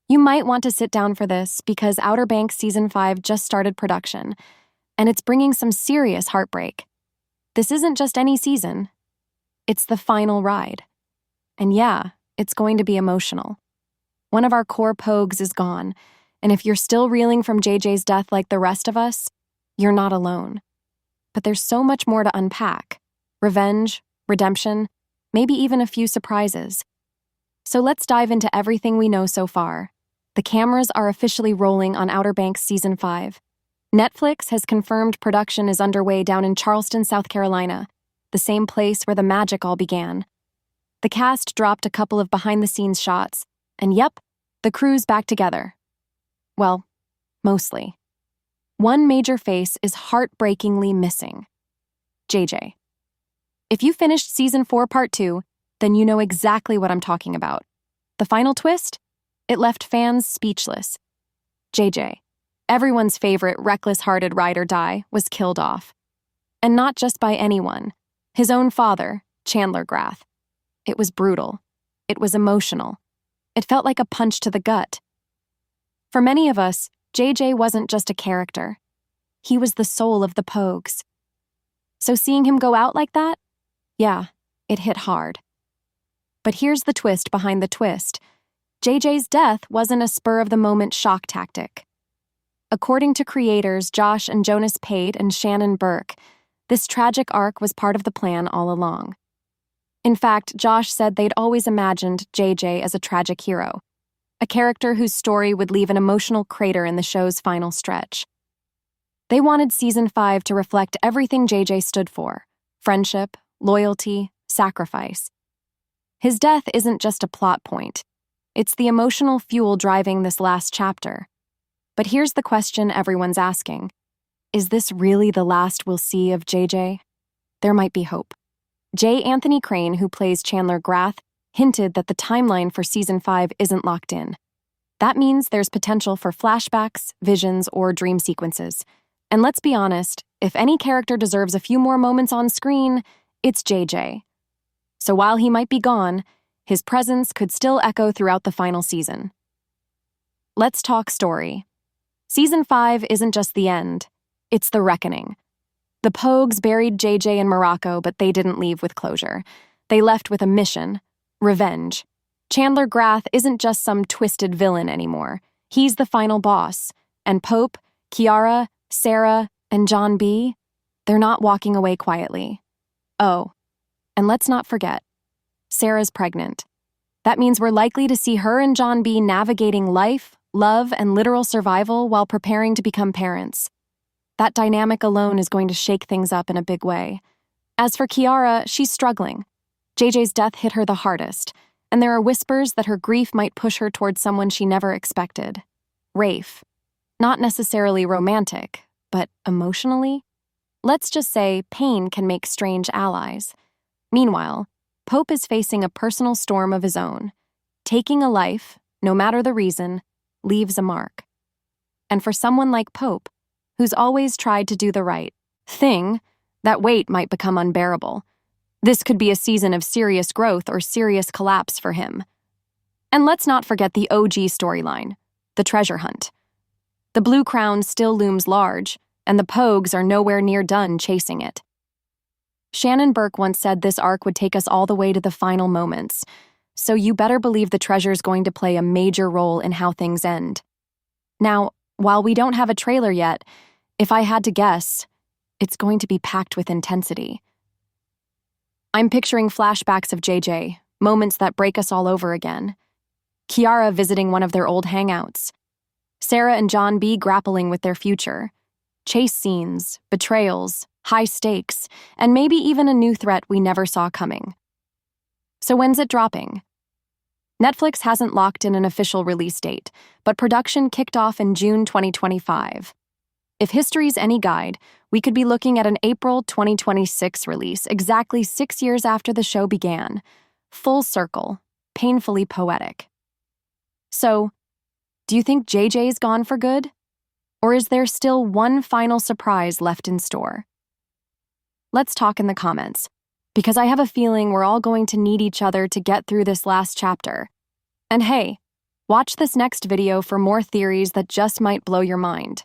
You might want to sit down for this because Outer Banks Season 5 just started production, and it's bringing some serious heartbreak. This isn't just any season. It's the final ride. And yeah, it's going to be emotional. One of our core Pogues is gone, and if you're still reeling from JJ's death like the rest of us, you're not alone. But there's so much more to unpack. Revenge, redemption, maybe even a few surprises. So let's dive into everything we know so far. The cameras are officially rolling on Outer Banks Season 5. Netflix has confirmed production is underway down in Charleston, South Carolina, the same place where the magic all began. The cast dropped a couple of behind-the-scenes shots, and yep, the crew's back together. Well, mostly. One major face is heartbreakingly missing. JJ. If you finished Season 4 Part 2, then you know exactly what I'm talking about. The final twist? It left fans speechless. JJ, everyone's favorite reckless-hearted ride or die, was killed off. And not just by anyone. His own father, Chandler Grath. It was brutal. It was emotional. It felt like a punch to the gut. For many of us, JJ wasn't just a character. He was the soul of the Pogues. So seeing him go out like that? Yeah, it hit hard. But here's the twist behind the twist. JJ's death wasn't a spur-of-the-moment shock tactic. According to creators Josh and Jonas Pate and Shannon Burke, this tragic arc was part of the plan all along. In fact, Josh said they'd always imagined JJ as a tragic hero, a character whose story would leave an emotional crater in the show's final stretch. They wanted Season 5 to reflect everything JJ stood for: friendship, loyalty, sacrifice. His death isn't just a plot point. It's the emotional fuel driving this last chapter. But here's the question everyone's asking. Is this really the last we'll see of JJ? There might be hope. J. Anthony Crane, who plays Chandler Grath, hinted that the timeline for Season 5 isn't locked in. That means there's potential for flashbacks, visions, or dream sequences. And let's be honest, if any character deserves a few more moments on screen, it's JJ. So while he might be gone, his presence could still echo throughout the final season. Let's talk story. Season 5 isn't just the end, it's the reckoning. The Pogues buried JJ in Morocco, but they didn't leave with closure. They left with a mission: revenge. Chandler Grath isn't just some twisted villain anymore. He's the final boss. And Pope, Kiara, Sarah, and John B., they're not walking away quietly. Oh, and let's not forget, Sarah's pregnant. That means we're likely to see her and John B. navigating life, love, and literal survival while preparing to become parents. That dynamic alone is going to shake things up in a big way. As for Kiara, she's struggling. JJ's death hit her the hardest, and there are whispers that her grief might push her towards someone she never expected. Rafe. Not necessarily romantic, but emotionally? Let's just say pain can make strange allies. Meanwhile, Pope is facing a personal storm of his own. Taking a life, no matter the reason, leaves a mark. And for someone like Pope, who's always tried to do the right thing, that weight might become unbearable. This could be a season of serious growth or serious collapse for him. And let's not forget the OG storyline, the treasure hunt. The Blue Crown still looms large, and the Pogues are nowhere near done chasing it. Shannon Burke once said this arc would take us all the way to the final moments, so you better believe the treasure's going to play a major role in how things end. Now, while we don't have a trailer yet, if I had to guess, it's going to be packed with intensity. I'm picturing flashbacks of JJ, moments that break us all over again. Kiara visiting one of their old hangouts. Sarah and John B. grappling with their future. Chase scenes, betrayals, high stakes, and maybe even a new threat we never saw coming. So when's it dropping? Netflix hasn't locked in an official release date, but production kicked off in June 2025. If history's any guide, we could be looking at an April 2026 release, exactly 6 years after the show began. Full circle, painfully poetic. So, do you think JJ's gone for good? Or is there still one final surprise left in store? Let's talk in the comments, because I have a feeling we're all going to need each other to get through this last chapter. And hey, Watch this next video for more theories that just might blow your mind.